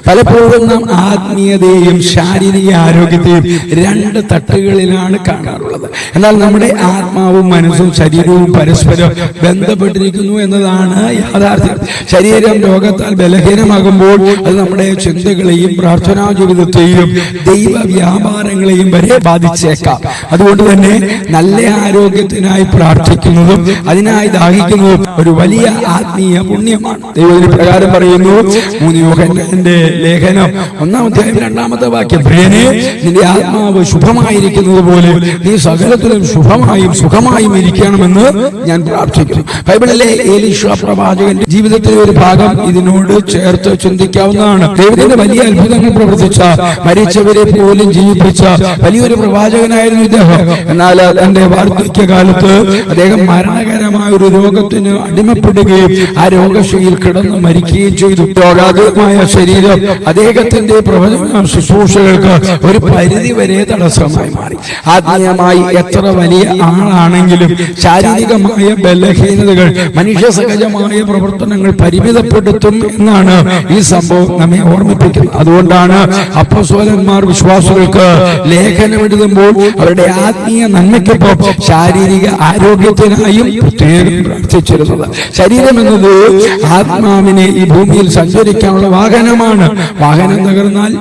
പലപ്പോഴും നാം ആത്മീയതയെയും ശാരീരിക ആരോഗ്യത്തെയും രണ്ട് തട്ടുകളിലാണ് കാണാറുള്ളത്. എന്നാൽ നമ്മുടെ ആത്മാവും മനസ്സും ശരീരവും പരസ്പരം ബന്ധപ്പെട്ടിരിക്കുന്നു എന്നതാണ് യാഥാർത്ഥ്യം. ശരീരം രോഗത്താൽ ബലഹീനമാകുമ്പോൾ അത് നമ്മുടെ ചിന്തകളെയും പ്രാർത്ഥനാ ജീവിതത്തെയും ദൈവ വ്യാപാരങ്ങളെയും വരെ ബാധിച്ചേക്കാം. അതുകൊണ്ട് തന്നെ നല്ല ആരോഗ്യത്തിനായി പ്രാർത്ഥിക്കുന്നതും അതിനായി ദാഹിക്കുന്നതും ഒരു വലിയ ആത്മീയ പുണ്യമാണ്. ദൈവത്തിന് പ്രകാരം പറയുന്നു, 3 യോഹന്നാന്റെ ലേഖനം 1-ാം അധ്യായം 2-ാമത്തെ വാക്യം, പ്രിയനേ, നിന്റെ ആത്മാവ് ശുഭമായിരിക്കുന്നത് പോലെ നീ സകലത്തിലും ശുഭമായും സുഖമായും ഇരിക്കണമെന്ന് ഞാൻ പ്രാർത്ഥിക്കുന്നു. ബൈബിളിലെ എലീശാ പ്രവാചകന്റെ ജീവിതത്തിലെ ഒരു ഭാഗം ഇതിനോട് ചേർത്ത് ചിന്തിക്കാവുന്നതാണ്. ദൈവത്തിന്റെ വലിയ അത്ഭുതങ്ങൾ പ്രവർത്തിച്ച, മരിച്ചവരെ പോലും ജീവിപ്പിച്ച വലിയൊരു പ്രവാചകനായിരുന്നു ഇദ്ദേഹം. എന്നാൽ തന്റെ വാർദ്ധക്യകാലത്ത് അദ്ദേഹം മരണകരമായ ഒരു രോഗത്തിന് അടിമപ്പെടുകയും ആ രോഗശയിൽ കിടന്ന് മരിക്കുകയും ചെയ്തു. രോഗാതുരമായ ശരീരം അദ്ദേഹത്തിന്റെ പ്രവചന ശുശ്രൂഷകൾക്ക് ഒരു പരിധി വരെ തടസ്സമായി മാറി. ആത്മീയമായി എത്ര വലിയ ആളാണെങ്കിലും ശാരീരികമായ ബലഹീനതകൾ മനുഷ്യ സഹജമായ പ്രവർത്തനങ്ങൾ പരിമിതപ്പെടുത്തും എന്നാണ് ഈ സംഭവം നമ്മെ ഓർമ്മിപ്പിക്കുന്നത്. അതുകൊണ്ടാണ് അപ്പോസ്തലന്മാർ വിശ്വാസികൾക്ക് ലേഖനം എഴുതുമ്പോൾ അവരുടെ ആത്മീയ നന്മയ്ക്കൊപ്പം ശാരീരിക ആരോഗ്യത്തിനായും പ്രത്യേകം പ്രാർത്ഥിച്ചിരുന്നത്. ശരീരം എന്നത് ആത്മാവിനെ ഈ ഭൂമിയിൽ സഞ്ചരിക്കാനുള്ള വാഹനമാണ്. വാഹനം തകർന്നാൽ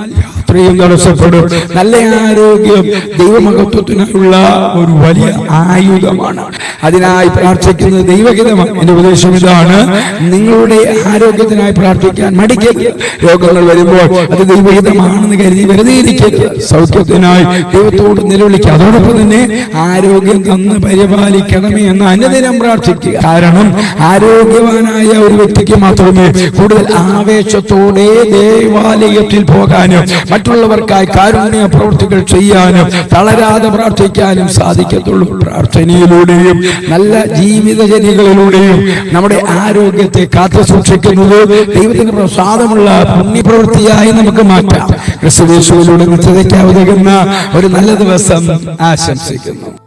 യാത്രയും തടസ്സപ്പെടും. നല്ല ആരോഗ്യം ദൈവമഹത്വത്തിനുള്ള ഒരു വലിയ ആയുധമാണ്. അതിനായി പ്രാർത്ഥിക്കുന്നത് ദൈവഹിതമാണ്. എന്റെ ഉപദേശം ഇതാണ്: നിങ്ങളുടെ ആരോഗ്യത്തിനായി പ്രാർത്ഥിക്കാൻ മടിക്കരുത്. രോഗങ്ങൾ വരുമ്പോൾ അത് ദൈവഹിതമാണെന്ന് കരുതി വെറുതെ ഇരിക്കരുത്. സൗഖ്യത്തിനായി ദൈവത്തോട് നിലവിളിക്കുക. അതോടൊപ്പം തന്നെ ആരോഗ്യം തന്ന് പരിപാലിക്കണമേ എന്ന് അനുദിനം പ്രാർത്ഥിക്കുക. കാരണം ആരോഗ്യവാനായ ഒരു വ്യക്തിക്ക് മാത്രമേ കൂടുതൽ ആവേശത്തോടെ ദേവാലയത്തിൽ പോകാനും മറ്റുള്ളവർക്കായി കാരുണ്യ പ്രവൃത്തികൾ ചെയ്യാനും തളരാതെ പ്രാർത്ഥിക്കാനും സാധിക്കത്തുള്ളൂ. പ്രാർത്ഥനയിലൂടെയും നല്ല ജീവിതചര്യകളിലൂടെയും നമ്മുടെ ആരോഗ്യത്തെ കാത്തു സൂക്ഷിക്കുന്നത് ദൈവത്തിന് പ്രസാദമുള്ള പുണ്യപ്രവൃത്തിയായി നമുക്ക് മാറ്റാം. ക്രിസ്തുയേശുവിലൂടെ നിത്യതയ്ക്ക് ഉതകുന്ന ഒരു നല്ല ദിവസം ആശംസിക്കുന്നു.